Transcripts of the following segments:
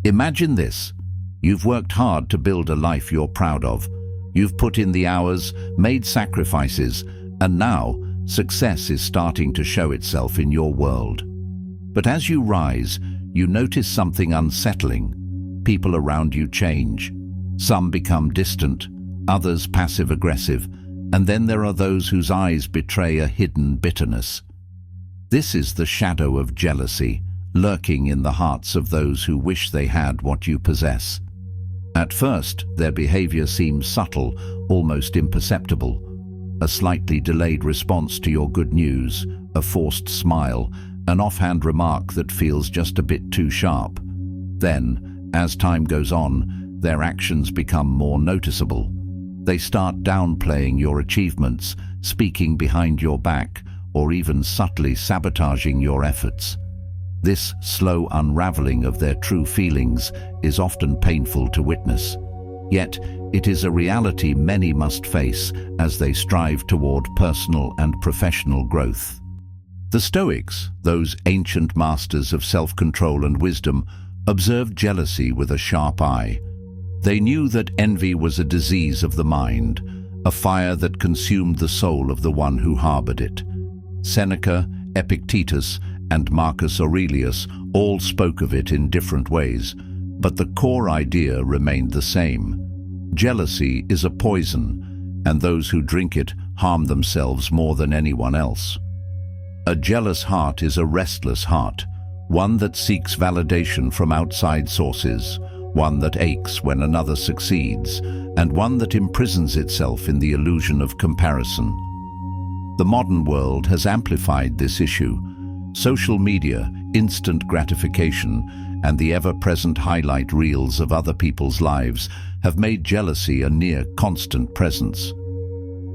Imagine this. You've worked hard to build a life you're proud of. You've put in the hours, made sacrifices, and now success is starting to show itself in your world. But as you rise, you notice something unsettling. People around you change. Some become distant, others passive-aggressive, and then there are those whose eyes betray a hidden bitterness. This is the shadow of jealousy, lurking in the hearts of those who wish they had what you possess. At first, their behavior seems subtle, almost imperceptible. A slightly delayed response to your good news, a forced smile, an offhand remark that feels just a bit too sharp. Then, as time goes on, their actions become more noticeable. They start downplaying your achievements, speaking behind your back, or even subtly sabotaging your efforts. This slow unraveling of their true feelings is often painful to witness. Yet, it is a reality many must face as they strive toward personal and professional growth. The Stoics, those ancient masters of self-control and wisdom, observed jealousy with a sharp eye. They knew that envy was a disease of the mind, a fire that consumed the soul of the one who harbored it. Seneca, Epictetus, and Marcus Aurelius all spoke of it in different ways, but the core idea remained the same. Jealousy is a poison, and those who drink it harm themselves more than anyone else. A jealous heart is a restless heart, one that seeks validation from outside sources, one that aches when another succeeds, and one that imprisons itself in the illusion of comparison. The modern world has amplified this issue. Social media, instant gratification, and the ever-present highlight reels of other people's lives have made jealousy a near constant presence.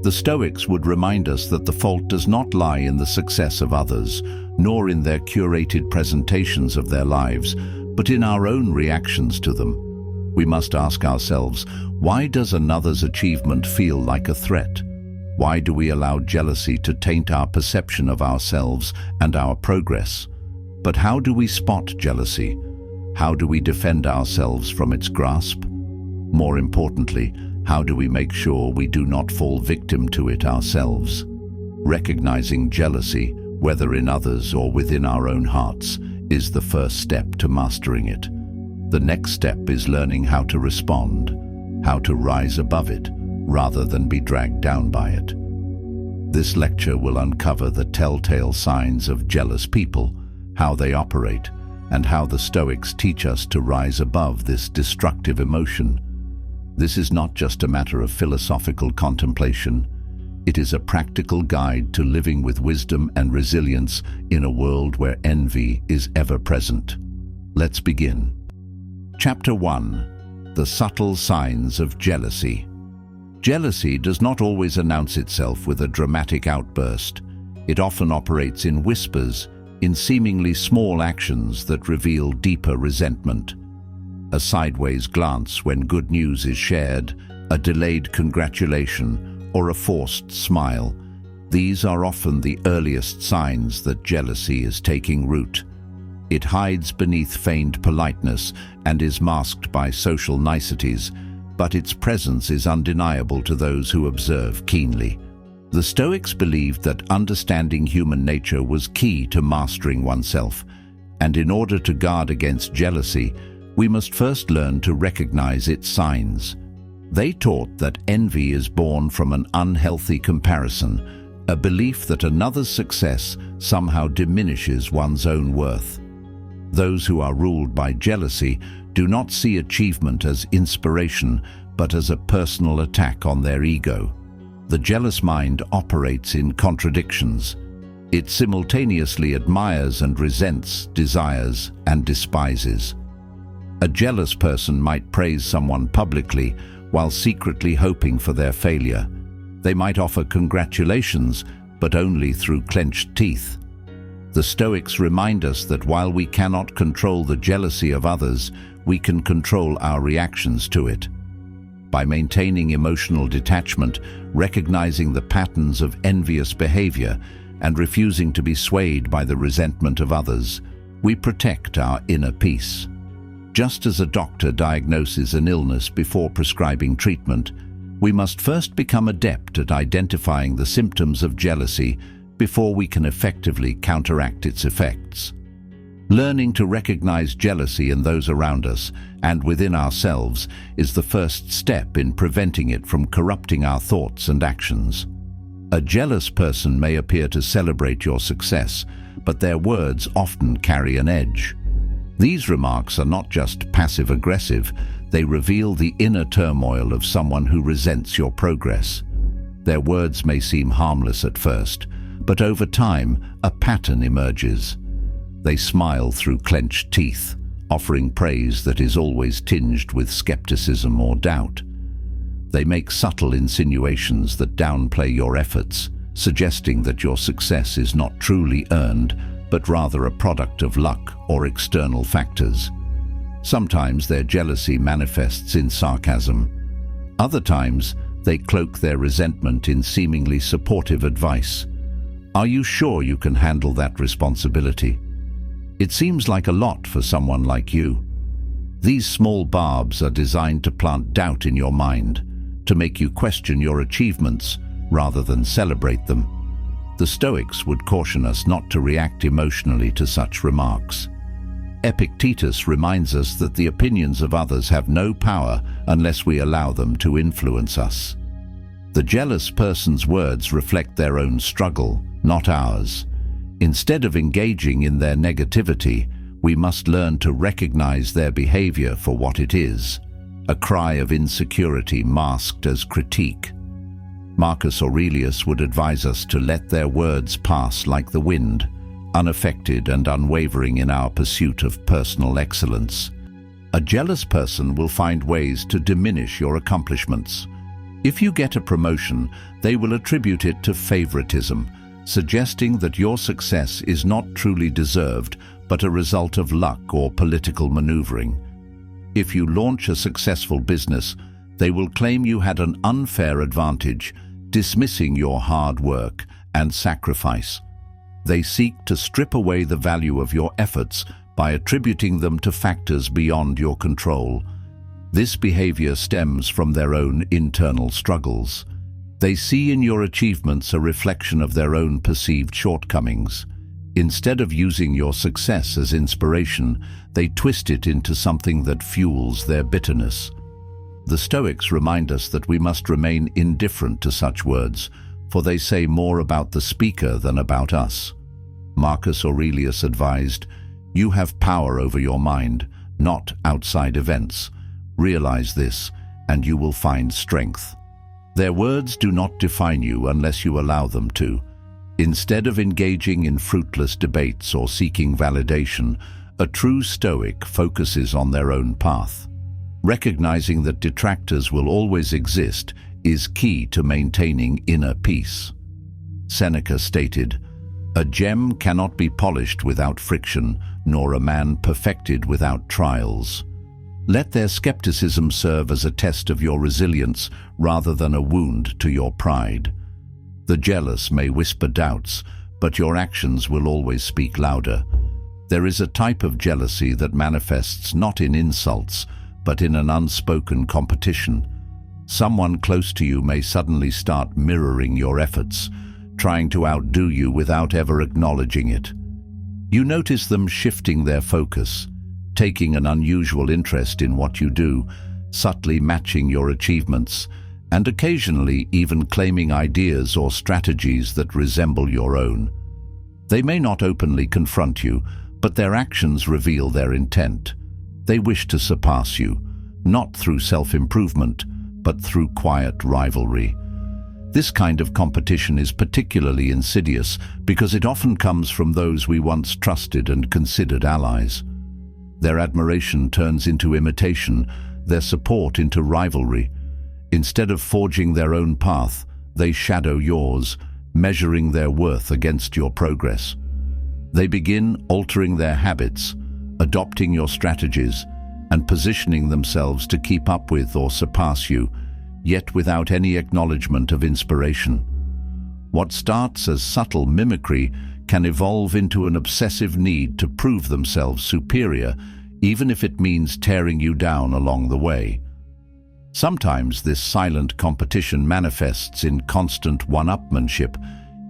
The Stoics would remind us that the fault does not lie in the success of others, nor in their curated presentations of their lives, but in our own reactions to them. We must ask ourselves, why does another's achievement feel like a threat? Why do we allow jealousy to taint our perception of ourselves and our progress? But how do we spot jealousy? How do we defend ourselves from its grasp? More importantly, how do we make sure we do not fall victim to it ourselves? Recognizing jealousy, whether in others or within our own hearts, is the first step to mastering it. The next step is learning how to respond, how to rise above it, rather than be dragged down by it. This lecture will uncover the telltale signs of jealous people, how they operate, and how the Stoics teach us to rise above this destructive emotion. This is not just a matter of philosophical contemplation. It is a practical guide to living with wisdom and resilience in a world where envy is ever present. Let's begin. Chapter 1. The Subtle Signs of Jealousy. Jealousy does not always announce itself with a dramatic outburst. It often operates in whispers, in seemingly small actions that reveal deeper resentment. A sideways glance when good news is shared, a delayed congratulation, or a forced smile. These are often the earliest signs that jealousy is taking root. It hides beneath feigned politeness and is masked by social niceties, but its presence is undeniable to those who observe keenly. The Stoics believed that understanding human nature was key to mastering oneself, and in order to guard against jealousy, we must first learn to recognize its signs. They taught that envy is born from an unhealthy comparison, a belief that another's success somehow diminishes one's own worth. Those who are ruled by jealousy do not see achievement as inspiration, but as a personal attack on their ego. The jealous mind operates in contradictions. It simultaneously admires and resents, desires and despises. A jealous person might praise someone publicly while secretly hoping for their failure. They might offer congratulations, but only through clenched teeth. The Stoics remind us that while we cannot control the jealousy of others, we can control our reactions to it. By maintaining emotional detachment, recognizing the patterns of envious behavior, and refusing to be swayed by the resentment of others, we protect our inner peace. Just as a doctor diagnoses an illness before prescribing treatment, we must first become adept at identifying the symptoms of jealousy before we can effectively counteract its effects. Learning to recognize jealousy in those around us and within ourselves is the first step in preventing it from corrupting our thoughts and actions. A jealous person may appear to celebrate your success, but their words often carry an edge. These remarks are not just passive-aggressive, they reveal the inner turmoil of someone who resents your progress. Their words may seem harmless at first, but over time, a pattern emerges. They smile through clenched teeth, offering praise that is always tinged with skepticism or doubt. They make subtle insinuations that downplay your efforts, suggesting that your success is not truly earned, but rather a product of luck or external factors. Sometimes their jealousy manifests in sarcasm. Other times, they cloak their resentment in seemingly supportive advice. Are you sure you can handle that responsibility? It seems like a lot for someone like you. These small barbs are designed to plant doubt in your mind, to make you question your achievements rather than celebrate them. The Stoics would caution us not to react emotionally to such remarks. Epictetus reminds us that the opinions of others have no power unless we allow them to influence us. The jealous person's words reflect their own struggle, not ours. Instead of engaging in their negativity, we must learn to recognize their behavior for what it is, a cry of insecurity masked as critique. Marcus Aurelius would advise us to let their words pass like the wind, unaffected and unwavering in our pursuit of personal excellence. A jealous person will find ways to diminish your accomplishments. If you get a promotion, they will attribute it to favoritism, suggesting that your success is not truly deserved, but a result of luck or political maneuvering. If you launch a successful business, they will claim you had an unfair advantage, dismissing your hard work and sacrifice. They seek to strip away the value of your efforts by attributing them to factors beyond your control. This behavior stems from their own internal struggles. They see in your achievements a reflection of their own perceived shortcomings. Instead of using your success as inspiration, they twist it into something that fuels their bitterness. The Stoics remind us that we must remain indifferent to such words, for they say more about the speaker than about us. Marcus Aurelius advised, "You have power over your mind, not outside events. Realize this, and you will find strength." Their words do not define you unless you allow them to. Instead of engaging in fruitless debates or seeking validation, a true Stoic focuses on their own path. Recognizing that detractors will always exist is key to maintaining inner peace. Seneca stated, "A gem cannot be polished without friction, nor a man perfected without trials." Let their skepticism serve as a test of your resilience rather than a wound to your pride. The jealous may whisper doubts, but your actions will always speak louder. There is a type of jealousy that manifests not in insults, but in an unspoken competition. Someone close to you may suddenly start mirroring your efforts, trying to outdo you without ever acknowledging it. You notice them shifting their focus, taking an unusual interest in what you do, subtly matching your achievements, and occasionally even claiming ideas or strategies that resemble your own. They may not openly confront you, but their actions reveal their intent. They wish to surpass you, not through self-improvement, but through quiet rivalry. This kind of competition is particularly insidious because it often comes from those we once trusted and considered allies. Their admiration turns into imitation, their support into rivalry. Instead of forging their own path, they shadow yours, measuring their worth against your progress. They begin altering their habits, adopting your strategies, and positioning themselves to keep up with or surpass you, yet without any acknowledgement of inspiration. What starts as subtle mimicry can evolve into an obsessive need to prove themselves superior, even if it means tearing you down along the way. Sometimes this silent competition manifests in constant one-upmanship.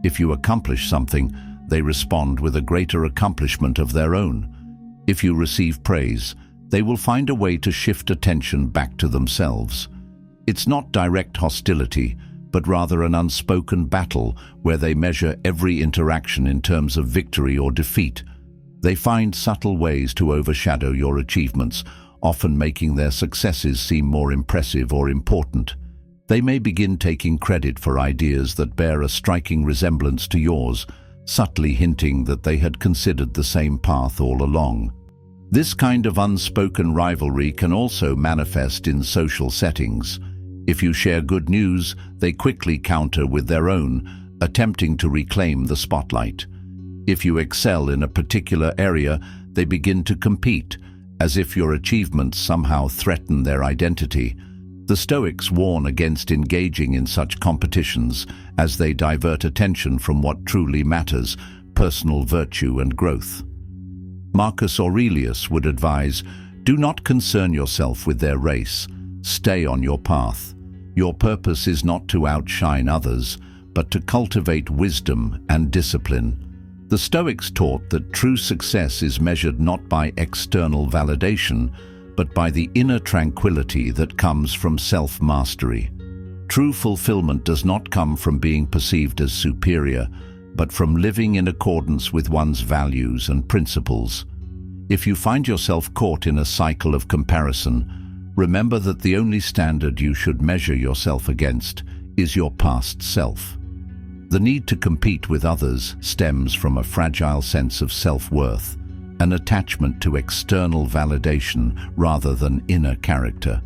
If you accomplish something, they respond with a greater accomplishment of their own. If you receive praise, they will find a way to shift attention back to themselves. It's not direct hostility, but rather an unspoken battle where they measure every interaction in terms of victory or defeat. They find subtle ways to overshadow your achievements, often making their successes seem more impressive or important. They may begin taking credit for ideas that bear a striking resemblance to yours, subtly hinting that they had considered the same path all along. This kind of unspoken rivalry can also manifest in social settings. If you share good news, they quickly counter with their own, attempting to reclaim the spotlight. If you excel in a particular area, they begin to compete, as if your achievements somehow threaten their identity. The Stoics warn against engaging in such competitions, as they divert attention from what truly matters, personal virtue and growth. Marcus Aurelius would advise, do not concern yourself with their race. Stay on your path. Your purpose is not to outshine others, but to cultivate wisdom and discipline. The Stoics taught that true success is measured not by external validation, but by the inner tranquility that comes from self-mastery. True fulfillment does not come from being perceived as superior, but from living in accordance with one's values and principles. If you find yourself caught in a cycle of comparison, remember that the only standard you should measure yourself against is your past self. The need to compete with others stems from a fragile sense of self-worth, an attachment to external validation rather than inner character.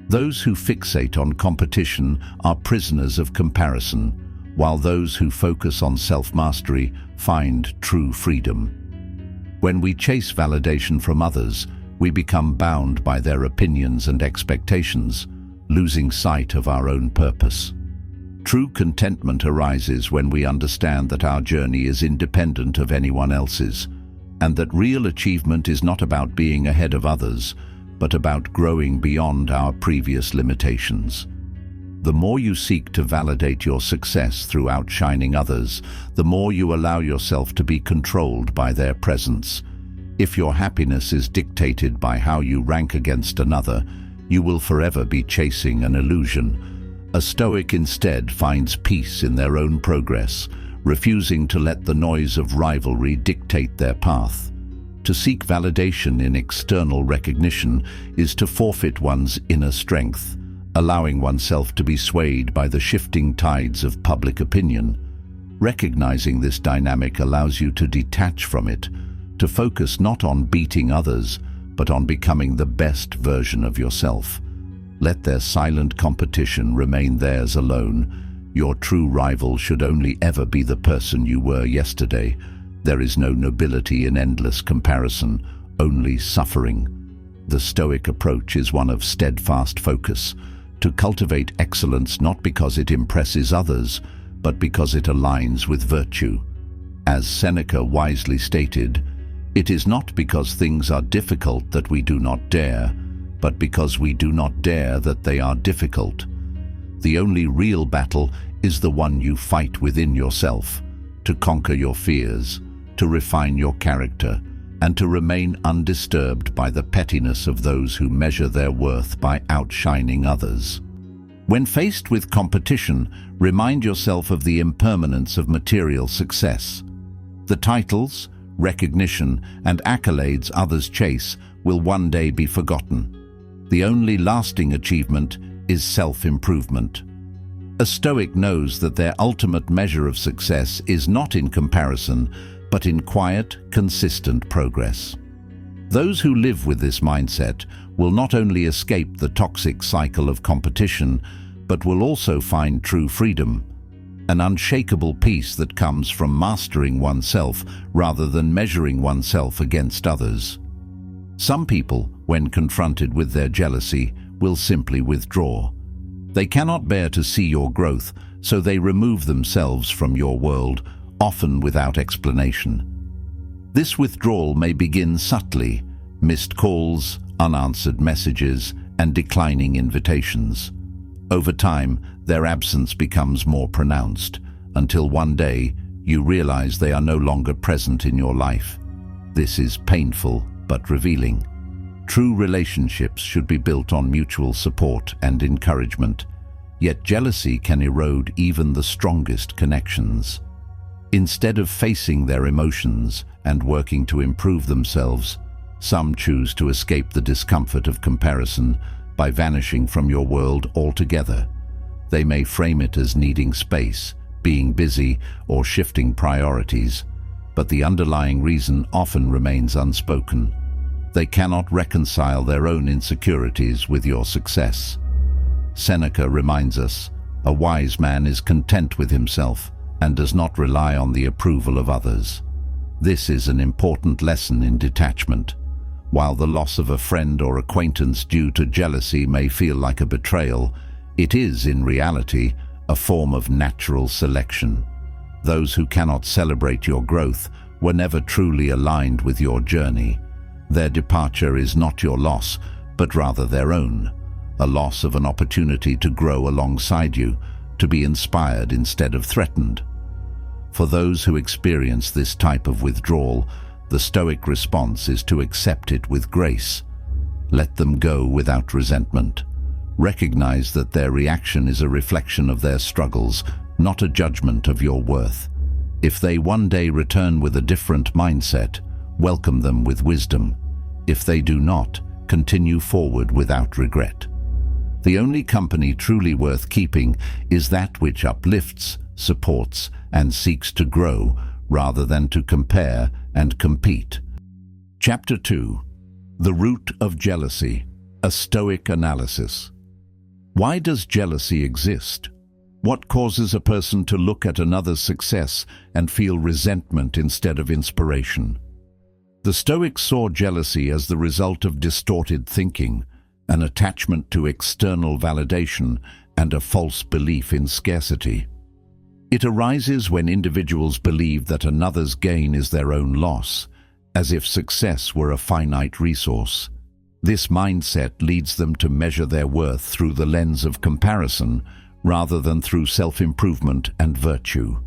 Those who fixate on competition are prisoners of comparison, while those who focus on self-mastery find true freedom. When we chase validation from others, we become bound by their opinions and expectations, losing sight of our own purpose. True contentment arises when we understand that our journey is independent of anyone else's, and that real achievement is not about being ahead of others, but about growing beyond our previous limitations. The more you seek to validate your success through outshining others, the more you allow yourself to be controlled by their presence. If your happiness is dictated by how you rank against another, you will forever be chasing an illusion. A Stoic instead finds peace in their own progress, refusing to let the noise of rivalry dictate their path. To seek validation in external recognition is to forfeit one's inner strength, allowing oneself to be swayed by the shifting tides of public opinion. Recognizing this dynamic allows you to detach from it, to focus not on beating others, but on becoming the best version of yourself. Let their silent competition remain theirs alone. Your true rival should only ever be the person you were yesterday. There is no nobility in endless comparison, only suffering. The Stoic approach is one of steadfast focus, to cultivate excellence not because it impresses others, but because it aligns with virtue. As Seneca wisely stated, it is not because things are difficult that we do not dare, but because we do not dare that they are difficult. The only real battle is the one you fight within yourself, to conquer your fears, to refine your character, and to remain undisturbed by the pettiness of those who measure their worth by outshining others. When faced with competition, remind yourself of the impermanence of material success. The titles, recognition, and accolades others chase will one day be forgotten. The only lasting achievement is self-improvement. A Stoic knows that their ultimate measure of success is not in comparison, but in quiet, consistent progress. Those who live with this mindset will not only escape the toxic cycle of competition, but will also find true freedom, an unshakable peace that comes from mastering oneself rather than measuring oneself against others. Some people, when confronted with their jealousy, will simply withdraw. They cannot bear to see your growth, so they remove themselves from your world, often without explanation. This withdrawal may begin subtly, missed calls, unanswered messages, and declining invitations. Over time, their absence becomes more pronounced, until one day you realize they are no longer present in your life. This is painful but revealing. True relationships should be built on mutual support and encouragement, yet jealousy can erode even the strongest connections. Instead of facing their emotions and working to improve themselves, some choose to escape the discomfort of comparison by vanishing from your world altogether. They may frame it as needing space, being busy, or shifting priorities, but the underlying reason often remains unspoken. They cannot reconcile their own insecurities with your success. Seneca reminds us, a wise man is content with himself and does not rely on the approval of others. This is an important lesson in detachment. While the loss of a friend or acquaintance due to jealousy may feel like a betrayal, it is, in reality, a form of natural selection. Those who cannot celebrate your growth were never truly aligned with your journey. Their departure is not your loss, but rather their own, a loss of an opportunity to grow alongside you, to be inspired instead of threatened. For those who experience this type of withdrawal, the Stoic response is to accept it with grace. Let them go without resentment. Recognize that their reaction is a reflection of their struggles, not a judgment of your worth. If they one day return with a different mindset, welcome them with wisdom. If they do not, continue forward without regret. The only company truly worth keeping is that which uplifts, supports, and seeks to grow, rather than to compare and compete. Chapter 2. The Root of Jealousy, a Stoic Analysis. Why does jealousy exist? What causes a person to look at another's success and feel resentment instead of inspiration? The Stoics saw jealousy as the result of distorted thinking, an attachment to external validation, and a false belief in scarcity. It arises when individuals believe that another's gain is their own loss, as if success were a finite resource. This mindset leads them to measure their worth through the lens of comparison, rather than through self-improvement and virtue.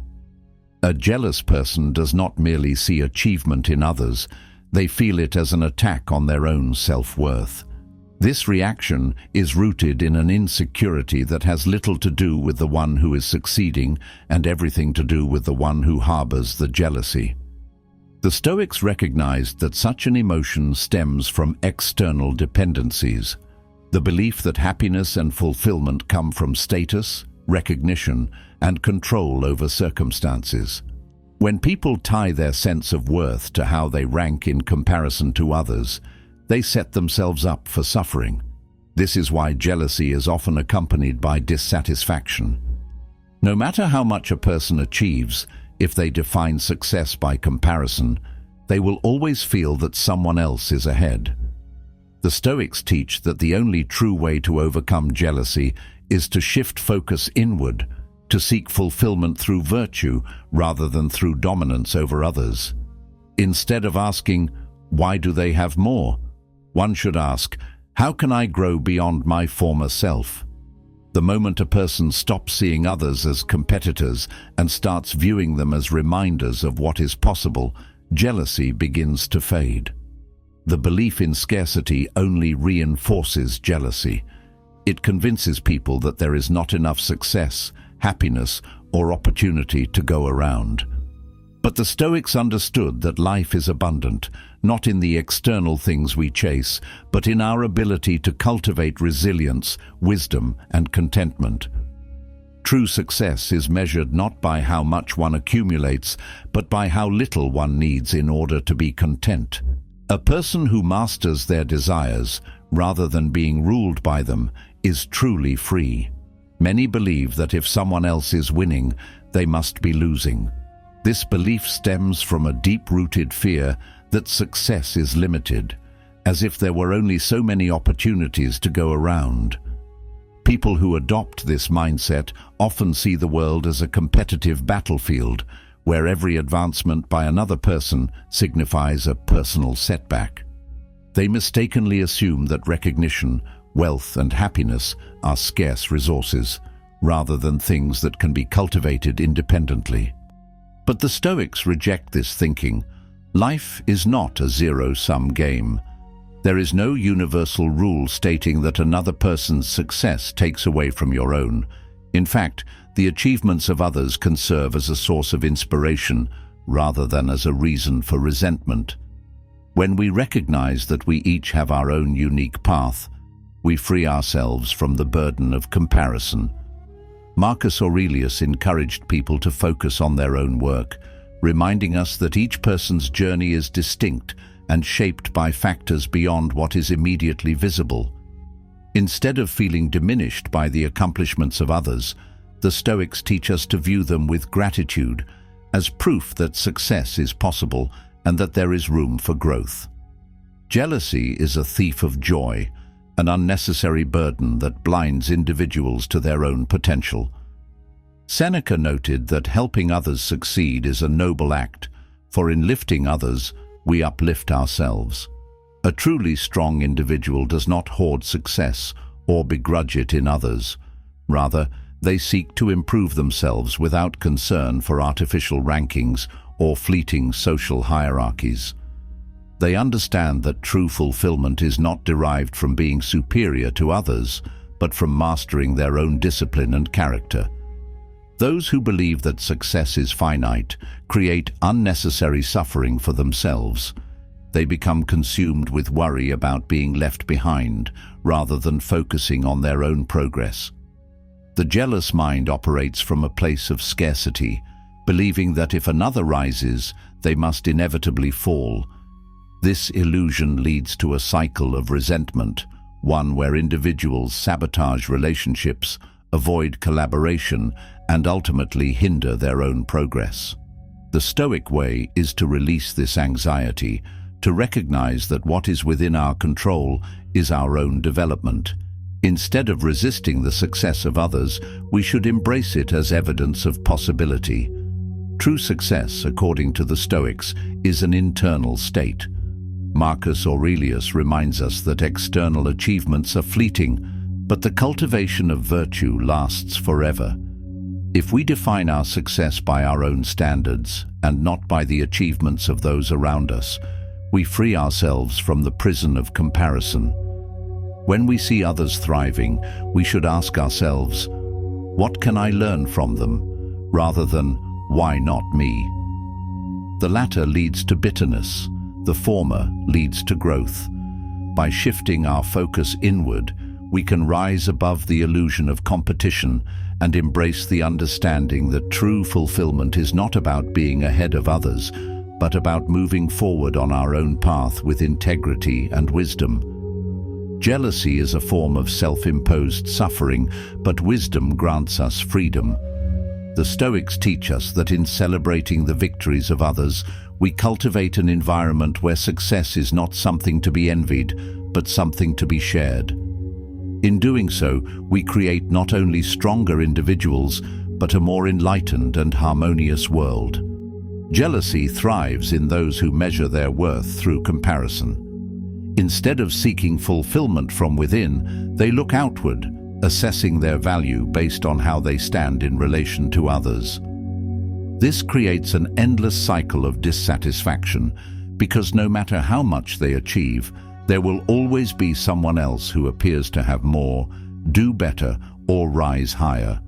A jealous person does not merely see achievement in others, they feel it as an attack on their own self-worth. This reaction is rooted in an insecurity that has little to do with the one who is succeeding and everything to do with the one who harbors the jealousy. The Stoics recognized that such an emotion stems from external dependencies, the belief that happiness and fulfillment come from status, recognition, and control over circumstances. When people tie their sense of worth to how they rank in comparison to others, they set themselves up for suffering. This is why jealousy is often accompanied by dissatisfaction. No matter how much a person achieves, if they define success by comparison, they will always feel that someone else is ahead. The Stoics teach that the only true way to overcome jealousy is to shift focus inward, to seek fulfillment through virtue rather than through dominance over others. Instead of asking, "Why do they have more?" one should ask, "How can I grow beyond my former self?" The moment a person stops seeing others as competitors and starts viewing them as reminders of what is possible, jealousy begins to fade. The belief in scarcity only reinforces jealousy. It convinces people that there is not enough success, happiness, or opportunity to go around. But the Stoics understood that life is abundant, not in the external things we chase, but in our ability to cultivate resilience, wisdom, and contentment. True success is measured not by how much one accumulates, but by how little one needs in order to be content. A person who masters their desires, rather than being ruled by them, is truly free. Many believe that if someone else is winning, they must be losing. This belief stems from a deep-rooted fear that success is limited, as if there were only so many opportunities to go around. People who adopt this mindset often see the world as a competitive battlefield, where every advancement by another person signifies a personal setback. They mistakenly assume that recognition, wealth, and happiness are scarce resources, rather than things that can be cultivated independently. But the Stoics reject this thinking. Life is not a zero-sum game. There is no universal rule stating that another person's success takes away from your own. In fact, the achievements of others can serve as a source of inspiration rather than as a reason for resentment. When we recognize that we each have our own unique path, we free ourselves from the burden of comparison. Marcus Aurelius encouraged people to focus on their own work, reminding us that each person's journey is distinct and shaped by factors beyond what is immediately visible. Instead of feeling diminished by the accomplishments of others, the Stoics teach us to view them with gratitude, as proof that success is possible and that there is room for growth. Jealousy is a thief of joy, an unnecessary burden that blinds individuals to their own potential. Seneca noted that helping others succeed is a noble act, for in lifting others, we uplift ourselves. A truly strong individual does not hoard success or begrudge it in others. Rather, they seek to improve themselves without concern for artificial rankings or fleeting social hierarchies. They understand that true fulfillment is not derived from being superior to others, but from mastering their own discipline and character. Those who believe that success is finite create unnecessary suffering for themselves. They become consumed with worry about being left behind, rather than focusing on their own progress. The jealous mind operates from a place of scarcity, believing that if another rises, they must inevitably fall. This illusion leads to a cycle of resentment, one where individuals sabotage relationships, avoid collaboration, and ultimately hinder their own progress. The Stoic way is to release this anxiety, to recognize that what is within our control is our own development. Instead of resisting the success of others, we should embrace it as evidence of possibility. True success, according to the Stoics, is an internal state. Marcus Aurelius reminds us that external achievements are fleeting, but the cultivation of virtue lasts forever. If we define our success by our own standards and not by the achievements of those around us, we free ourselves from the prison of comparison. When we see others thriving, we should ask ourselves, what can I learn from them, rather than, why not me? The latter leads to bitterness, the former leads to growth. By shifting our focus inward, we can rise above the illusion of competition and embrace the understanding that true fulfillment is not about being ahead of others, but about moving forward on our own path with integrity and wisdom. Jealousy is a form of self-imposed suffering, but wisdom grants us freedom. The Stoics teach us that in celebrating the victories of others, we cultivate an environment where success is not something to be envied, but something to be shared. In doing so, we create not only stronger individuals, but a more enlightened and harmonious world. Jealousy thrives in those who measure their worth through comparison. Instead of seeking fulfillment from within, they look outward, assessing their value based on how they stand in relation to others. This creates an endless cycle of dissatisfaction, because no matter how much they achieve, there will always be someone else who appears to have more, do better, or rise higher.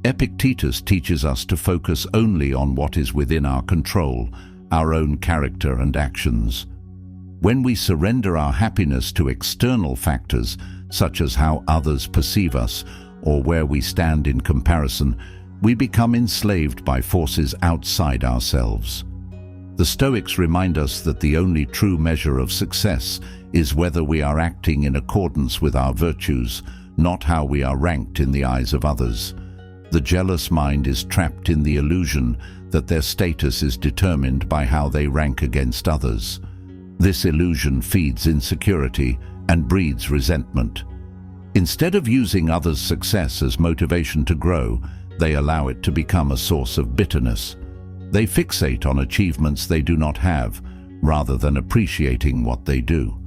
Epictetus teaches us to focus only on what is within our control, our own character and actions. When we surrender our happiness to external factors, such as how others perceive us or where we stand in comparison, we become enslaved by forces outside ourselves. The Stoics remind us that the only true measure of success is whether we are acting in accordance with our virtues, not how we are ranked in the eyes of others. The jealous mind is trapped in the illusion that their status is determined by how they rank against others. This illusion feeds insecurity and breeds resentment. Instead of using others' success as motivation to grow, they allow it to become a source of bitterness. They fixate on achievements they do not have, rather than appreciating what they do.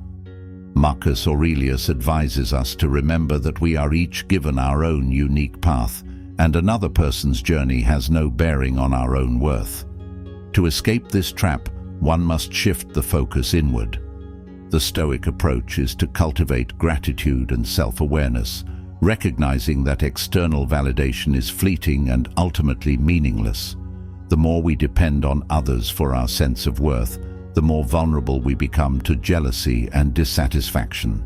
Marcus Aurelius advises us to remember that we are each given our own unique path, and another person's journey has no bearing on our own worth. To escape this trap, one must shift the focus inward. The Stoic approach is to cultivate gratitude and self-awareness, recognizing that external validation is fleeting and ultimately meaningless. The more we depend on others for our sense of worth, the more vulnerable we become to jealousy and dissatisfaction.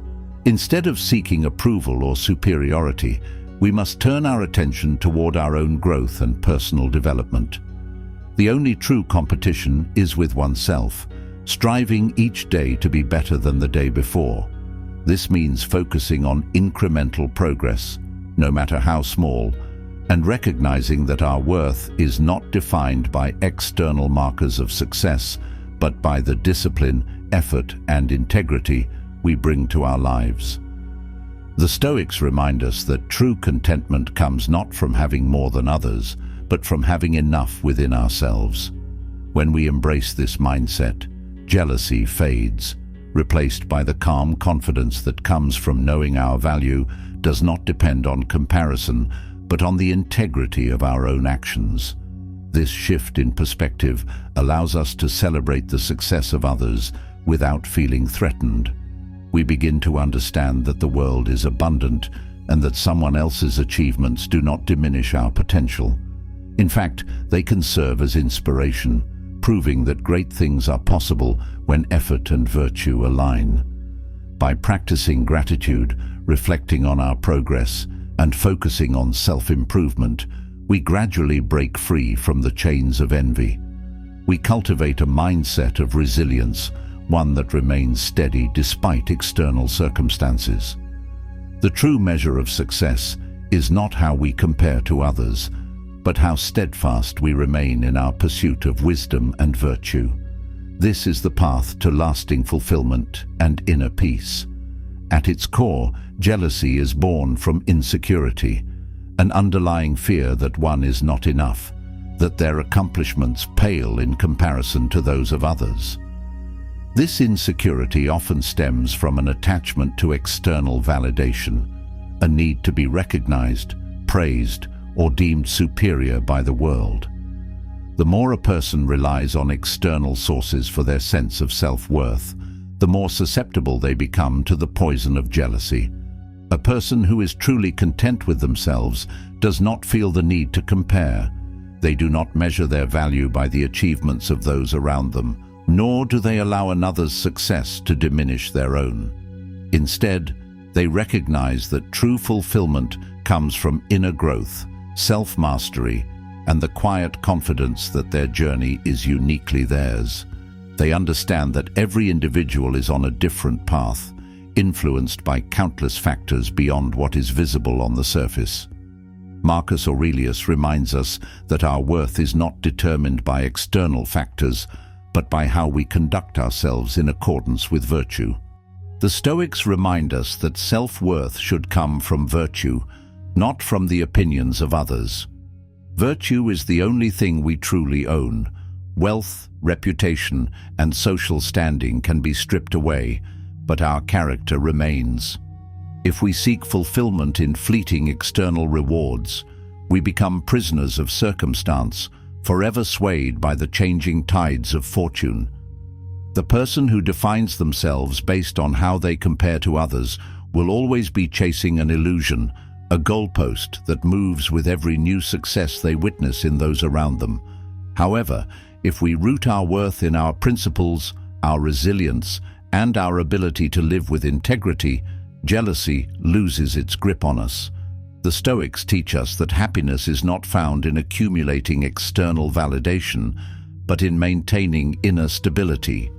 Instead of seeking approval or superiority, we must turn our attention toward our own growth and personal development. The only true competition is with oneself, striving each day to be better than the day before. This means focusing on incremental progress, no matter how small, and recognizing that our worth is not defined by external markers of success, but by the discipline, effort, and integrity we bring to our lives. The Stoics remind us that true contentment comes not from having more than others, but from having enough within ourselves. When we embrace this mindset, jealousy fades, replaced by the calm confidence that comes from knowing our value does not depend on comparison, but on the integrity of our own actions. This shift in perspective allows us to celebrate the success of others without feeling threatened. We begin to understand that the world is abundant and that someone else's achievements do not diminish our potential. In fact, they can serve as inspiration, proving that great things are possible when effort and virtue align. By practicing gratitude, reflecting on our progress, and focusing on self-improvement, we gradually break free from the chains of envy. We cultivate a mindset of resilience, one that remains steady despite external circumstances. The true measure of success is not how we compare to others, but how steadfast we remain in our pursuit of wisdom and virtue. This is the path to lasting fulfillment and inner peace. At its core, jealousy is born from insecurity, an underlying fear that one is not enough, that their accomplishments pale in comparison to those of others. This insecurity often stems from an attachment to external validation, a need to be recognized, praised, or deemed superior by the world. The more a person relies on external sources for their sense of self-worth, the more susceptible they become to the poison of jealousy. A person who is truly content with themselves does not feel the need to compare. They do not measure their value by the achievements of those around them, nor do they allow another's success to diminish their own. Instead, they recognize that true fulfillment comes from inner growth, self-mastery, and the quiet confidence that their journey is uniquely theirs. They understand that every individual is on a different path, influenced by countless factors beyond what is visible on the surface. Marcus Aurelius reminds us that our worth is not determined by external factors, but by how we conduct ourselves in accordance with virtue. The Stoics remind us that self-worth should come from virtue, not from the opinions of others. Virtue is the only thing we truly own. Wealth, reputation, and social standing can be stripped away, but our character remains. If we seek fulfillment in fleeting external rewards, we become prisoners of circumstance, forever swayed by the changing tides of fortune. The person who defines themselves based on how they compare to others will always be chasing an illusion, a goalpost that moves with every new success they witness in those around them. However, if we root our worth in our principles, our resilience, and our ability to live with integrity, jealousy loses its grip on us. The Stoics teach us that happiness is not found in accumulating external validation, but in maintaining inner stability.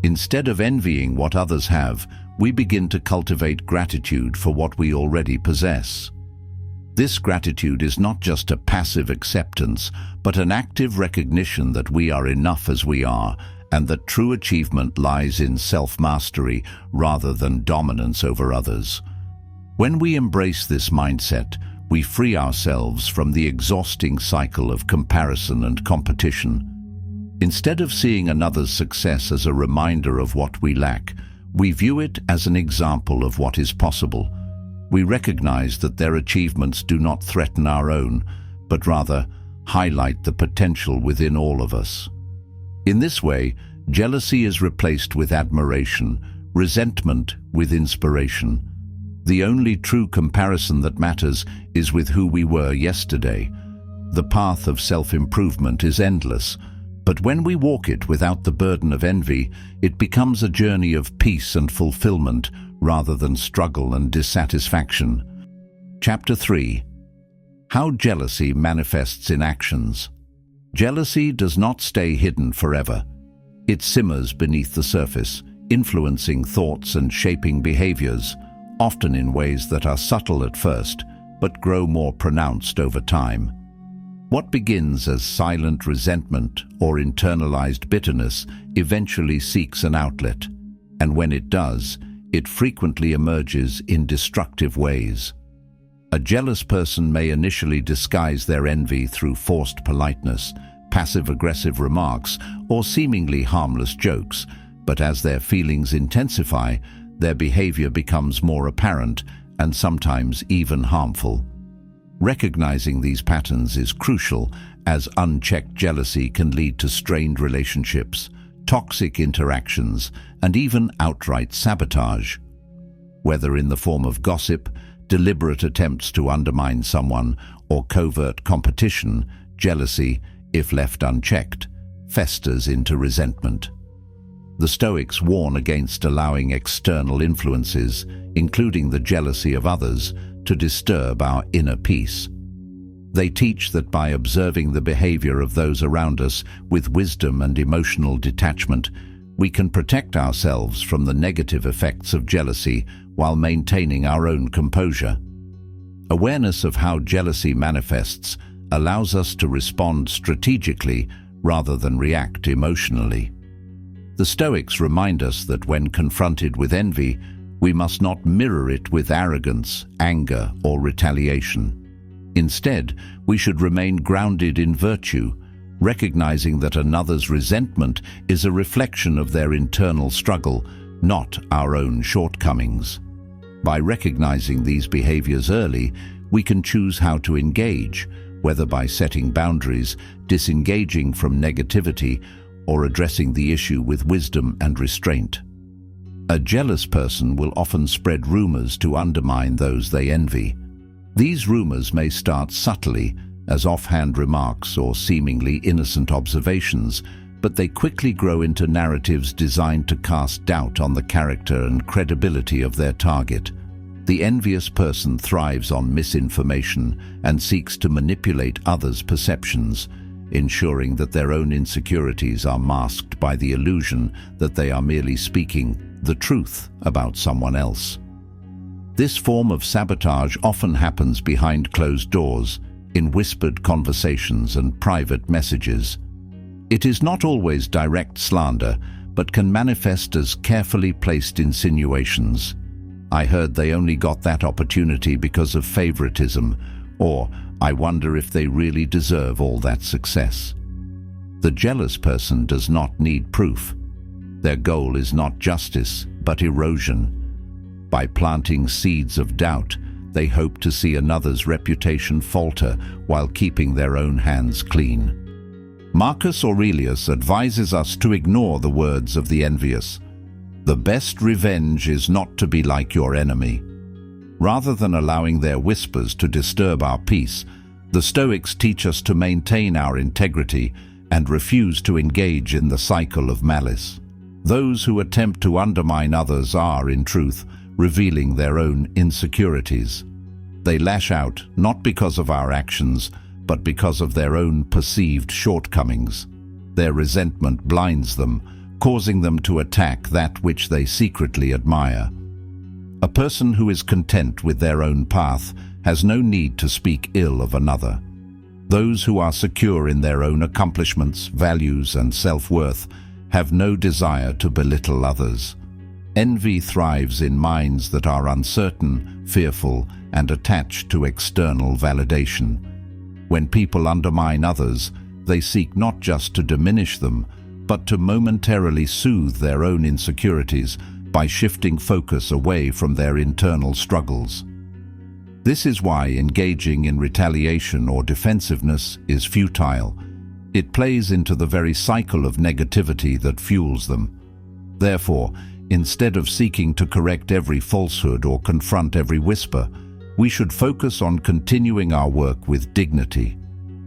Instead of envying what others have, we begin to cultivate gratitude for what we already possess. This gratitude is not just a passive acceptance, but an active recognition that we are enough as we are, and that true achievement lies in self-mastery rather than dominance over others. When we embrace this mindset, we free ourselves from the exhausting cycle of comparison and competition. Instead of seeing another's success as a reminder of what we lack, we view it as an example of what is possible. We recognize that their achievements do not threaten our own, but rather highlight the potential within all of us. In this way, jealousy is replaced with admiration, resentment with inspiration. The only true comparison that matters is with who we were yesterday. The path of self-improvement is endless, but when we walk it without the burden of envy, it becomes a journey of peace and fulfillment rather than struggle and dissatisfaction. Chapter 3. How jealousy manifests in actions. Jealousy does not stay hidden forever. It simmers beneath the surface, influencing thoughts and shaping behaviors, often in ways that are subtle at first, but grow more pronounced over time. What begins as silent resentment or internalized bitterness eventually seeks an outlet, and when it does, it frequently emerges in destructive ways. A jealous person may initially disguise their envy through forced politeness, passive-aggressive remarks, or seemingly harmless jokes, but as their feelings intensify, their behavior becomes more apparent and sometimes even harmful. Recognizing these patterns is crucial, as unchecked jealousy can lead to strained relationships, toxic interactions, and even outright sabotage. Whether in the form of gossip, deliberate attempts to undermine someone, or covert competition, jealousy, if left unchecked, festers into resentment. The Stoics warn against allowing external influences, including the jealousy of others, to disturb our inner peace. They teach that by observing the behavior of those around us with wisdom and emotional detachment, we can protect ourselves from the negative effects of jealousy while maintaining our own composure. Awareness of how jealousy manifests allows us to respond strategically rather than react emotionally. The Stoics remind us that when confronted with envy, we must not mirror it with arrogance, anger, or retaliation. Instead, we should remain grounded in virtue, recognizing that another's resentment is a reflection of their internal struggle, not our own shortcomings. By recognizing these behaviors early, we can choose how to engage, whether by setting boundaries, disengaging from negativity, or addressing the issue with wisdom and restraint. A jealous person will often spread rumors to undermine those they envy. These rumors may start subtly, as offhand remarks or seemingly innocent observations, but they quickly grow into narratives designed to cast doubt on the character and credibility of their target. The envious person thrives on misinformation and seeks to manipulate others' perceptions, ensuring that their own insecurities are masked by the illusion that they are merely speaking the truth about someone else. This form of sabotage often happens behind closed doors, in whispered conversations and private messages. It is not always direct slander, but can manifest as carefully placed insinuations. "I heard they only got that opportunity because of favoritism," or "I wonder if they really deserve all that success." The jealous person does not need proof. Their goal is not justice, but erosion. By planting seeds of doubt, they hope to see another's reputation falter while keeping their own hands clean. Marcus Aurelius advises us to ignore the words of the envious. The best revenge is not to be like your enemy. Rather than allowing their whispers to disturb our peace, the Stoics teach us to maintain our integrity and refuse to engage in the cycle of malice. Those who attempt to undermine others are, in truth, revealing their own insecurities. They lash out not because of our actions, but because of their own perceived shortcomings. Their resentment blinds them, causing them to attack that which they secretly admire. A person who is content with their own path has no need to speak ill of another. Those who are secure in their own accomplishments, values, and self-worth have no desire to belittle others. Envy thrives in minds that are uncertain, fearful, and attached to external validation. When people undermine others, they seek not just to diminish them, but to momentarily soothe their own insecurities by shifting focus away from their internal struggles. This is why engaging in retaliation or defensiveness is futile. It plays into the very cycle of negativity that fuels them. Therefore, instead of seeking to correct every falsehood or confront every whisper, we should focus on continuing our work with dignity.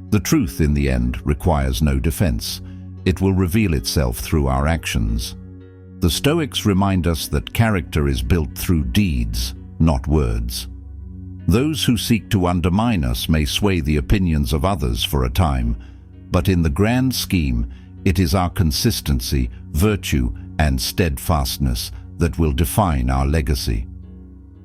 The truth, in the end, requires no defense. It will reveal itself through our actions. The Stoics remind us that character is built through deeds, not words. Those who seek to undermine us may sway the opinions of others for a time, but in the grand scheme, it is our consistency, virtue, and steadfastness that will define our legacy.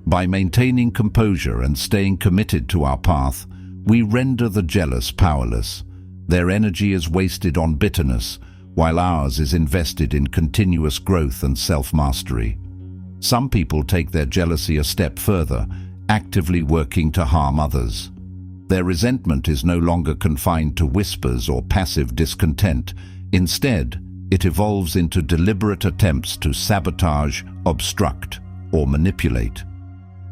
By maintaining composure and staying committed to our path, we render the jealous powerless. Their energy is wasted on bitterness, while ours is invested in continuous growth and self-mastery. Some people take their jealousy a step further, actively working to harm others. Their resentment is no longer confined to whispers or passive discontent. Instead, it evolves into deliberate attempts to sabotage, obstruct, or manipulate.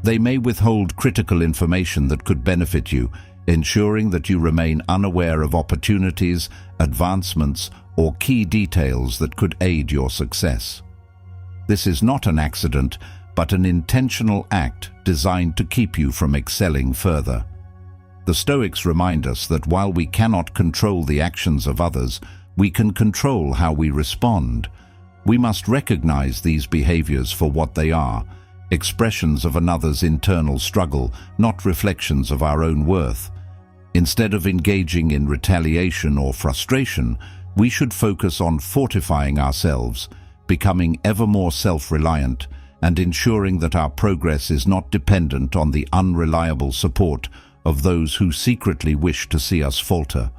They may withhold critical information that could benefit you, ensuring that you remain unaware of opportunities, advancements, or key details that could aid your success. This is not an accident, but an intentional act designed to keep you from excelling further. The Stoics remind us that while we cannot control the actions of others, we can control how we respond. We must recognize these behaviors for what they are, expressions of another's internal struggle, not reflections of our own worth. Instead of engaging in retaliation or frustration, we should focus on fortifying ourselves, becoming ever more self-reliant, and ensuring that our progress is not dependent on the unreliable support of those who secretly wish to see us falter.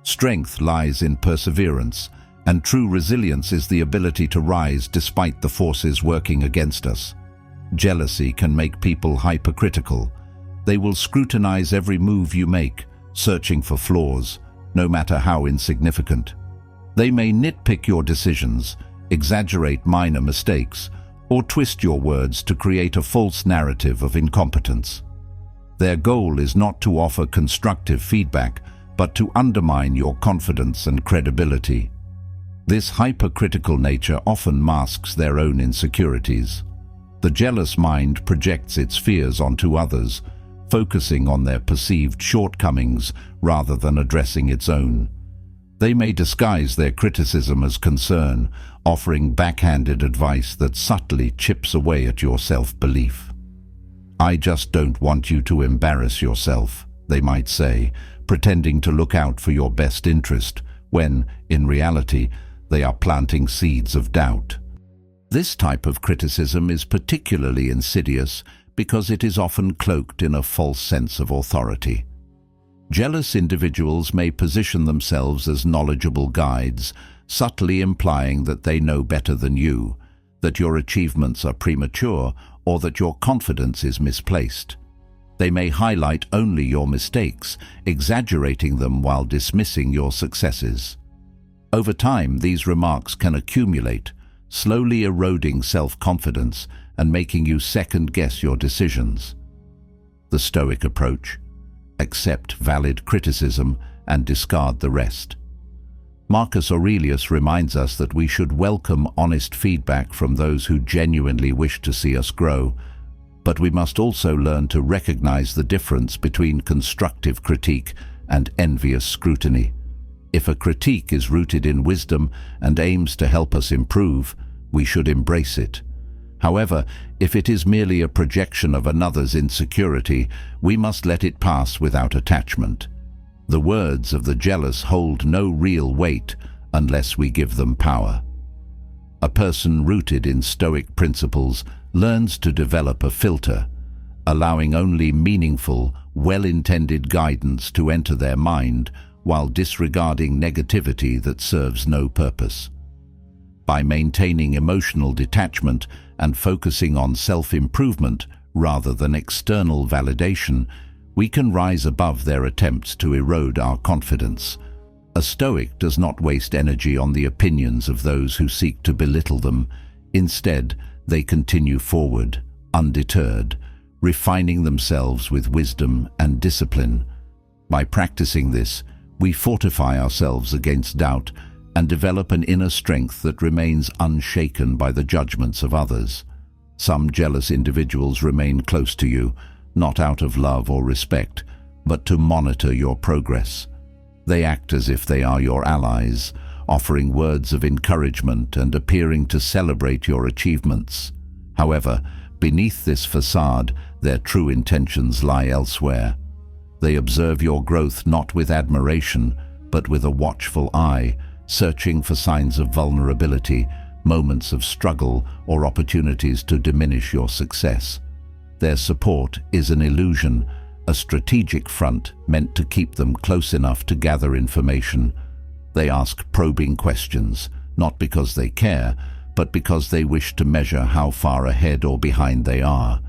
Strength lies in perseverance, and true resilience is the ability to rise despite the forces working against us. Jealousy can make people hypercritical. They will scrutinize every move you make, searching for flaws, no matter how insignificant. They may nitpick your decisions, exaggerate minor mistakes, or twist your words to create a false narrative of incompetence. Their goal is not to offer constructive feedback, but to undermine your confidence and credibility. This hypercritical nature often masks their own insecurities. The jealous mind projects its fears onto others, focusing on their perceived shortcomings rather than addressing its own. They may disguise their criticism as concern, offering backhanded advice that subtly chips away at your self-belief. "I just don't want you to embarrass yourself," they might say, pretending to look out for your best interest, when, in reality, they are planting seeds of doubt. This type of criticism is particularly insidious because it is often cloaked in a false sense of authority. Jealous individuals may position themselves as knowledgeable guides, subtly implying that they know better than you, that your achievements are premature, or that your confidence is misplaced. They may highlight only your mistakes, exaggerating them while dismissing your successes. Over time, these remarks can accumulate, slowly eroding self-confidence and making you second-guess your decisions. The Stoic approach: accept valid criticism and discard the rest. Marcus Aurelius reminds us that we should welcome honest feedback from those who genuinely wish to see us grow, but we must also learn to recognize the difference between constructive critique and envious scrutiny. If a critique is rooted in wisdom and aims to help us improve, we should embrace it. However, if it is merely a projection of another's insecurity, we must let it pass without attachment. The words of the jealous hold no real weight unless we give them power. A person rooted in Stoic principles learns to develop a filter, allowing only meaningful, well-intended guidance to enter their mind while disregarding negativity that serves no purpose. By maintaining emotional detachment and focusing on self-improvement rather than external validation, we can rise above their attempts to erode our confidence. A Stoic does not waste energy on the opinions of those who seek to belittle them. Instead, they continue forward, undeterred, refining themselves with wisdom and discipline. By practicing this, we fortify ourselves against doubt and develop an inner strength that remains unshaken by the judgments of others. Some jealous individuals remain close to you, not out of love or respect, but to monitor your progress. They act as if they are your allies, offering words of encouragement and appearing to celebrate your achievements. However, beneath this facade, their true intentions lie elsewhere. They observe your growth not with admiration, but with a watchful eye, searching for signs of vulnerability, moments of struggle, or opportunities to diminish your success. Their support is an illusion, a strategic front meant to keep them close enough to gather information. They ask probing questions, not because they care, but because they wish to measure how far ahead or behind they are.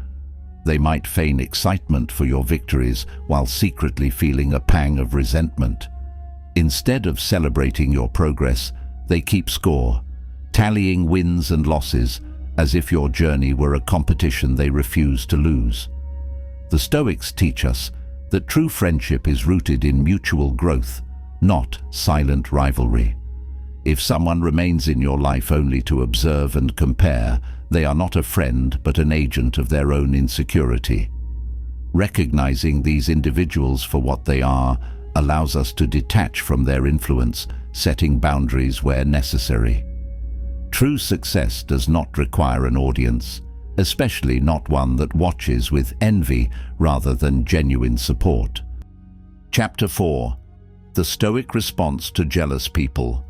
They might feign excitement for your victories while secretly feeling a pang of resentment. Instead of celebrating your progress, they keep score, tallying wins and losses as if your journey were a competition they refuse to lose. The Stoics teach us that true friendship is rooted in mutual growth, not silent rivalry. If someone remains in your life only to observe and compare, they are not a friend but an agent of their own insecurity. Recognizing these individuals for what they are allows us to detach from their influence, setting boundaries where necessary. True success does not require an audience, especially not one that watches with envy rather than genuine support. Chapter 4. The Stoic Response to Jealous People.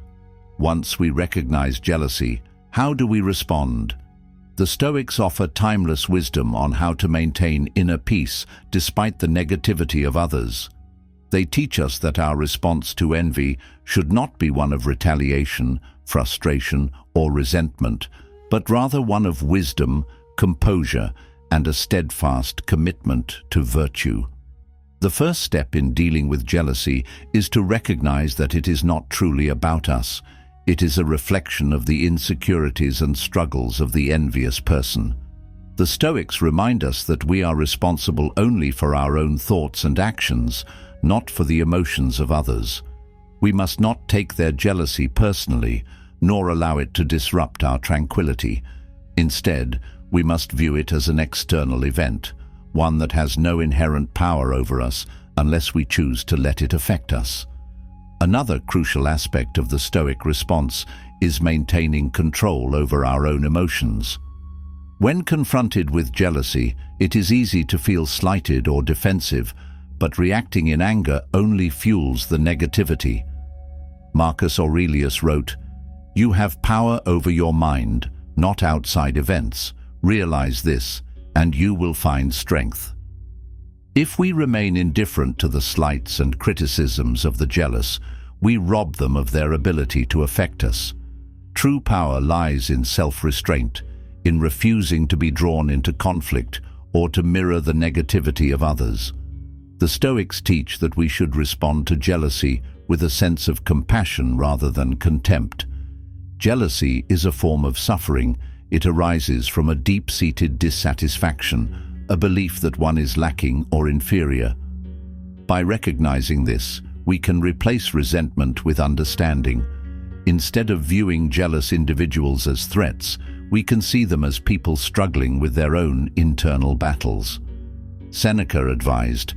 Once we recognize jealousy, how do we respond? The Stoics offer timeless wisdom on how to maintain inner peace despite the negativity of others. They teach us that our response to envy should not be one of retaliation, frustration, or resentment, but rather one of wisdom, composure, and a steadfast commitment to virtue. The first step in dealing with jealousy is to recognize that it is not truly about us. It is a reflection of the insecurities and struggles of the envious person. The Stoics remind us that we are responsible only for our own thoughts and actions, not for the emotions of others. We must not take their jealousy personally, nor allow it to disrupt our tranquility. Instead, we must view it as an external event, one that has no inherent power over us unless we choose to let it affect us. Another crucial aspect of the Stoic response is maintaining control over our own emotions. When confronted with jealousy, it is easy to feel slighted or defensive, but reacting in anger only fuels the negativity. Marcus Aurelius wrote, "You have power over your mind, not outside events. Realize this, and you will find strength." If we remain indifferent to the slights and criticisms of the jealous, we rob them of their ability to affect us. True power lies in self-restraint, in refusing to be drawn into conflict or to mirror the negativity of others. The Stoics teach that we should respond to jealousy with a sense of compassion rather than contempt. Jealousy is a form of suffering. It arises from a deep-seated dissatisfaction, a belief that one is lacking or inferior. By recognizing this, we can replace resentment with understanding. Instead of viewing jealous individuals as threats, we can see them as people struggling with their own internal battles. Seneca advised,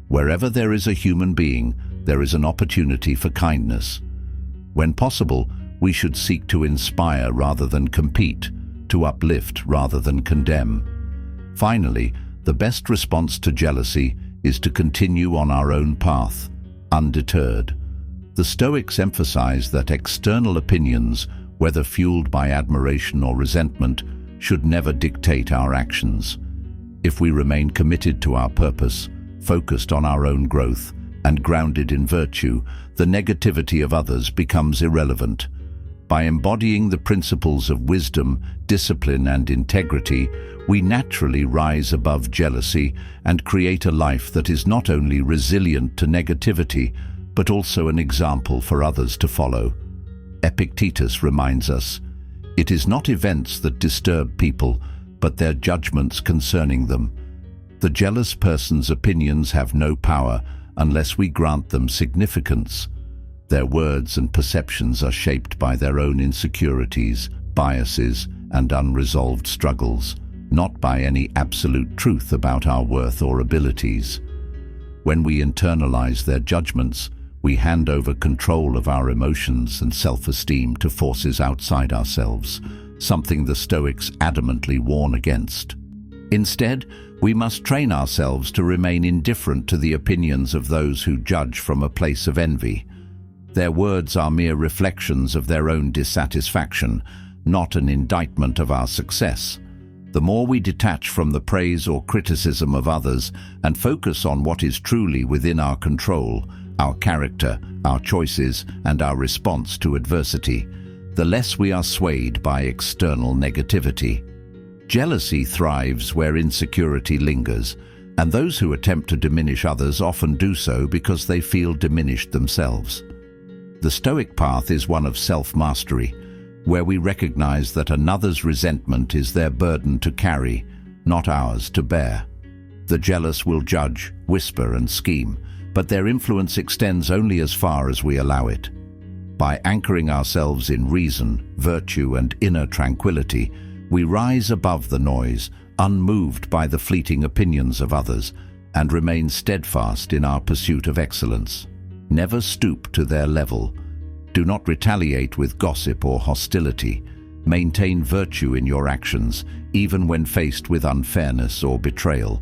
"Wherever there is a human being, there is an opportunity for kindness." When possible, we should seek to inspire rather than compete, to uplift rather than condemn. Finally, the best response to jealousy is to continue on our own path, undeterred. The Stoics emphasize that external opinions, whether fueled by admiration or resentment, should never dictate our actions. If we remain committed to our purpose, focused on our own growth, and grounded in virtue, the negativity of others becomes irrelevant. By embodying the principles of wisdom, discipline, and integrity, we naturally rise above jealousy and create a life that is not only resilient to negativity, but also an example for others to follow. Epictetus reminds us, It is not events that disturb people, but their judgments concerning them. The jealous person's opinions have no power unless we grant them significance. Their words and perceptions are shaped by their own insecurities, biases, and unresolved struggles, not by any absolute truth about our worth or abilities. When we internalize their judgments, we hand over control of our emotions and self-esteem to forces outside ourselves, something the Stoics adamantly warn against. Instead, we must train ourselves to remain indifferent to the opinions of those who judge from a place of envy. Their words are mere reflections of their own dissatisfaction, not an indictment of our success. The more we detach from the praise or criticism of others and focus on what is truly within our control, our character, our choices, and our response to adversity, the less we are swayed by external negativity. Jealousy thrives where insecurity lingers, and those who attempt to diminish others often do so because they feel diminished themselves. The Stoic path is one of self-mastery, where we recognize that another's resentment is their burden to carry, not ours to bear. The jealous will judge, whisper, and scheme, but their influence extends only as far as we allow it. By anchoring ourselves in reason, virtue, and inner tranquility, we rise above the noise, unmoved by the fleeting opinions of others, and remain steadfast in our pursuit of excellence. Never stoop to their level. Do not retaliate with gossip or hostility. Maintain virtue in your actions, even when faced with unfairness or betrayal.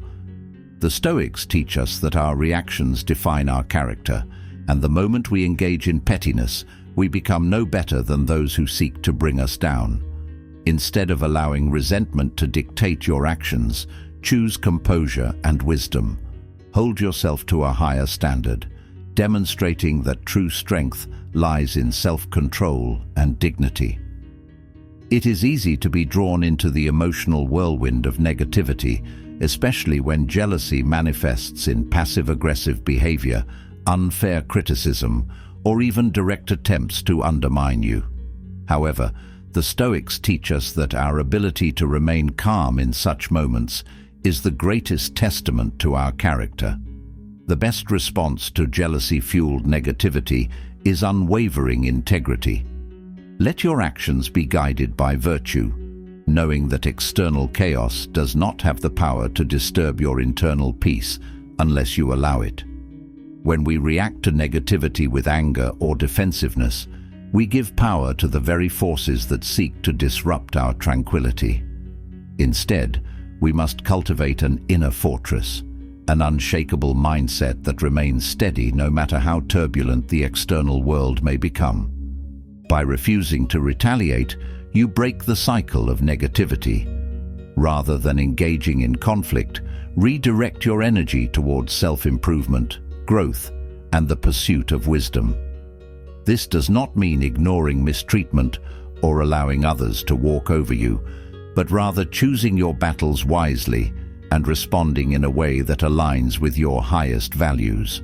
The Stoics teach us that our reactions define our character, and the moment we engage in pettiness, we become no better than those who seek to bring us down. Instead of allowing resentment to dictate your actions, choose composure and wisdom. Hold yourself to a higher standard, demonstrating that true strength lies in self-control and dignity. It is easy to be drawn into the emotional whirlwind of negativity, especially when jealousy manifests in passive-aggressive behavior, unfair criticism, or even direct attempts to undermine you. However, the Stoics teach us that our ability to remain calm in such moments is the greatest testament to our character. The best response to jealousy-fueled negativity is unwavering integrity. Let your actions be guided by virtue, knowing that external chaos does not have the power to disturb your internal peace unless you allow it. When we react to negativity with anger or defensiveness, we give power to the very forces that seek to disrupt our tranquility. Instead, we must cultivate an inner fortress, an unshakable mindset that remains steady no matter how turbulent the external world may become. By refusing to retaliate, you break the cycle of negativity. Rather than engaging in conflict, redirect your energy towards self-improvement, growth, and the pursuit of wisdom. This does not mean ignoring mistreatment or allowing others to walk over you, but rather choosing your battles wisely and responding in a way that aligns with your highest values.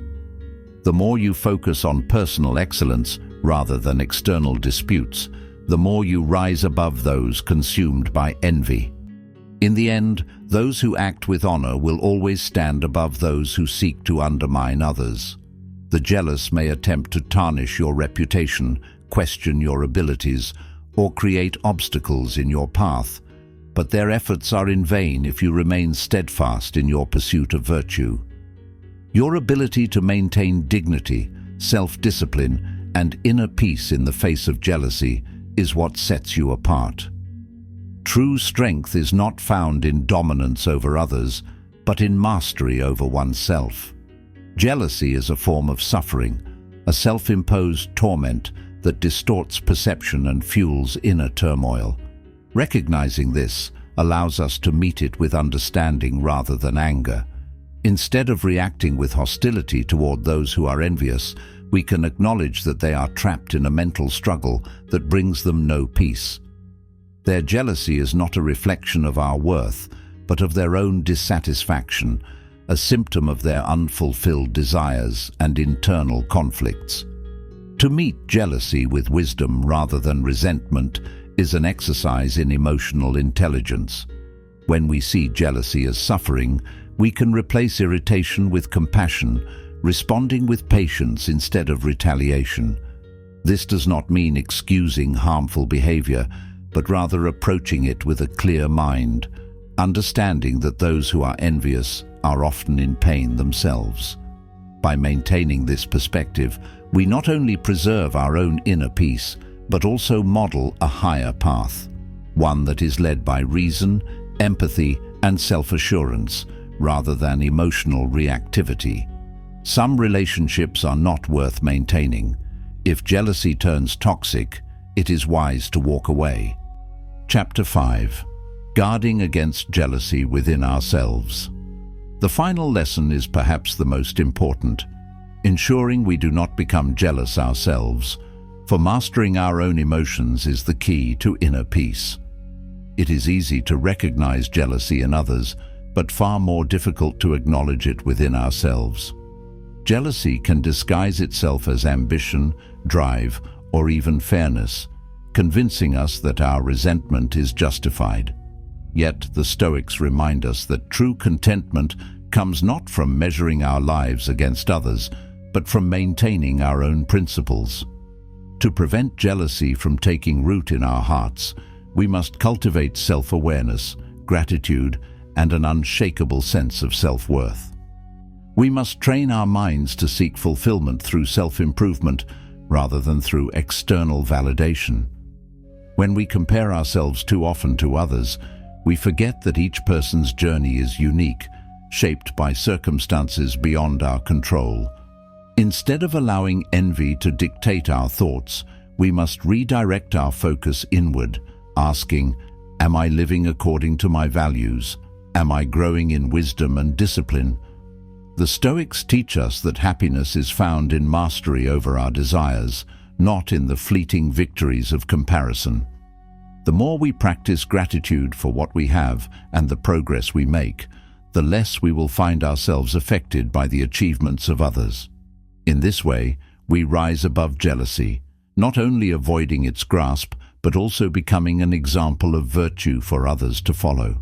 The more you focus on personal excellence rather than external disputes, the more you rise above those consumed by envy. In the end, those who act with honor will always stand above those who seek to undermine others. The jealous may attempt to tarnish your reputation, question your abilities, or create obstacles in your path, but their efforts are in vain if you remain steadfast in your pursuit of virtue. Your ability to maintain dignity, self-discipline, and inner peace in the face of jealousy is what sets you apart. True strength is not found in dominance over others, but in mastery over oneself. Jealousy is a form of suffering, a self-imposed torment that distorts perception and fuels inner turmoil. Recognizing this allows us to meet it with understanding rather than anger. Instead of reacting with hostility toward those who are envious, we can acknowledge that they are trapped in a mental struggle that brings them no peace. Their jealousy is not a reflection of our worth, but of their own dissatisfaction, a symptom of their unfulfilled desires and internal conflicts. To meet jealousy with wisdom rather than resentment is an exercise in emotional intelligence. When we see jealousy as suffering, we can replace irritation with compassion, responding with patience instead of retaliation. This does not mean excusing harmful behavior, but rather approaching it with a clear mind, understanding that those who are envious are often in pain themselves. By maintaining this perspective, we not only preserve our own inner peace, but also model a higher path, one that is led by reason, empathy, and self-assurance, rather than emotional reactivity. Some relationships are not worth maintaining. If jealousy turns toxic, it is wise to walk away. Chapter 5. Guarding against jealousy within ourselves. The final lesson is perhaps the most important, ensuring we do not become jealous ourselves, for mastering our own emotions is the key to inner peace. It is easy to recognize jealousy in others, but far more difficult to acknowledge it within ourselves. Jealousy can disguise itself as ambition, drive, or even fairness, convincing us that our resentment is justified. Yet the Stoics remind us that true contentment comes not from measuring our lives against others, but from maintaining our own principles. To prevent jealousy from taking root in our hearts, we must cultivate self-awareness, gratitude, and an unshakable sense of self-worth. We must train our minds to seek fulfillment through self-improvement rather than through external validation. When we compare ourselves too often to others, we forget that each person's journey is unique, shaped by circumstances beyond our control. Instead of allowing envy to dictate our thoughts, we must redirect our focus inward, asking, "Am I living according to my values? Am I growing in wisdom and discipline?" The Stoics teach us that happiness is found in mastery over our desires, not in the fleeting victories of comparison. The more we practice gratitude for what we have and the progress we make, the less we will find ourselves affected by the achievements of others. In this way, we rise above jealousy, not only avoiding its grasp, but also becoming an example of virtue for others to follow.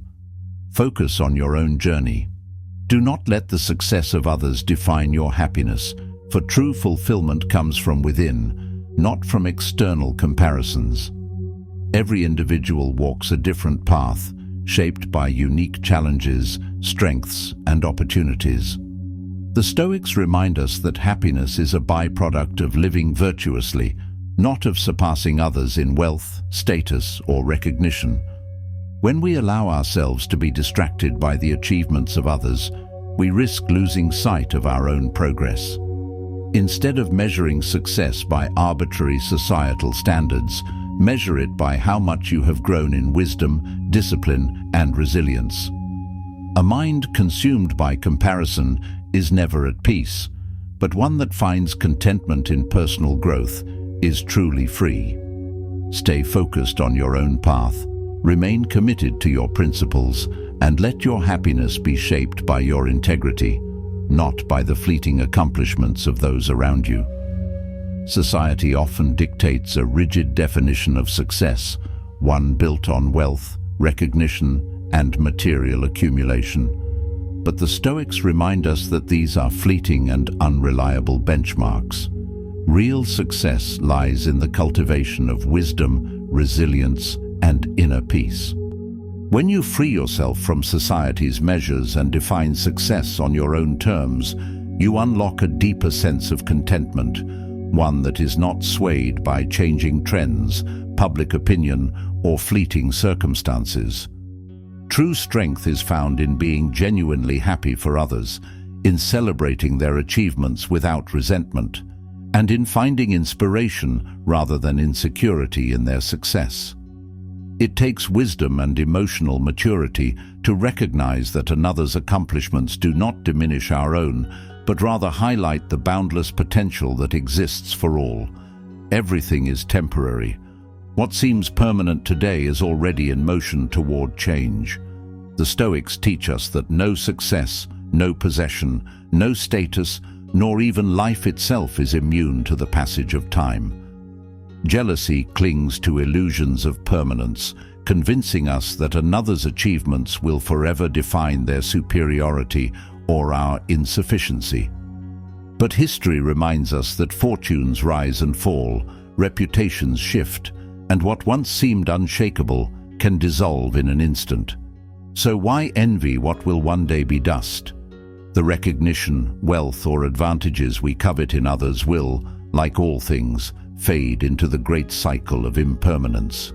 Focus on your own journey. Do not let the success of others define your happiness, for true fulfillment comes from within, not from external comparisons. Every individual walks a different path, shaped by unique challenges, strengths, and opportunities. The Stoics remind us that happiness is a byproduct of living virtuously, not of surpassing others in wealth, status, or recognition. When we allow ourselves to be distracted by the achievements of others, we risk losing sight of our own progress. Instead of measuring success by arbitrary societal standards, measure it by how much you have grown in wisdom, discipline, and resilience. A mind consumed by comparison is never at peace, but one that finds contentment in personal growth is truly free. Stay focused on your own path, remain committed to your principles, and let your happiness be shaped by your integrity, not by the fleeting accomplishments of those around you. Society often dictates a rigid definition of success, one built on wealth, recognition, and material accumulation. But the Stoics remind us that these are fleeting and unreliable benchmarks. Real success lies in the cultivation of wisdom, resilience, and inner peace. When you free yourself from society's measures and define success on your own terms, you unlock a deeper sense of contentment, one that is not swayed by changing trends, public opinion, or fleeting circumstances. True strength is found in being genuinely happy for others, in celebrating their achievements without resentment, and in finding inspiration rather than insecurity in their success. It takes wisdom and emotional maturity to recognize that another's accomplishments do not diminish our own, but rather highlight the boundless potential that exists for all. Everything is temporary. What seems permanent today is already in motion toward change. The Stoics teach us that no success, no possession, no status, nor even life itself is immune to the passage of time. Jealousy clings to illusions of permanence, convincing us that another's achievements will forever define their superiority or our insufficiency. But history reminds us that fortunes rise and fall, reputations shift, and what once seemed unshakable can dissolve in an instant. So why envy what will one day be dust? The recognition, wealth, or advantages we covet in others will, like all things, fade into the great cycle of impermanence.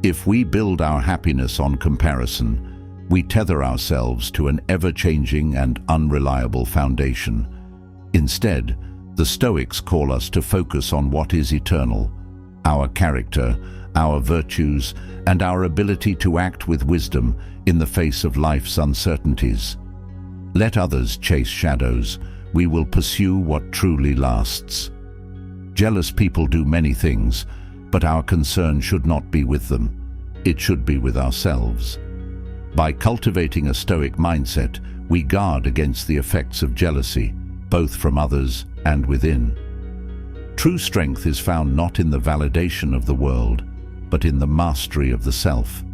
If we build our happiness on comparison, we tether ourselves to an ever-changing and unreliable foundation. Instead, the Stoics call us to focus on what is eternal: our character, our virtues, and our ability to act with wisdom in the face of life's uncertainties. Let others chase shadows. We will pursue what truly lasts. Jealous people do many things, but our concern should not be with them. It should be with ourselves. By cultivating a Stoic mindset, we guard against the effects of jealousy, both from others and within. True strength is found not in the validation of the world, but in the mastery of the self.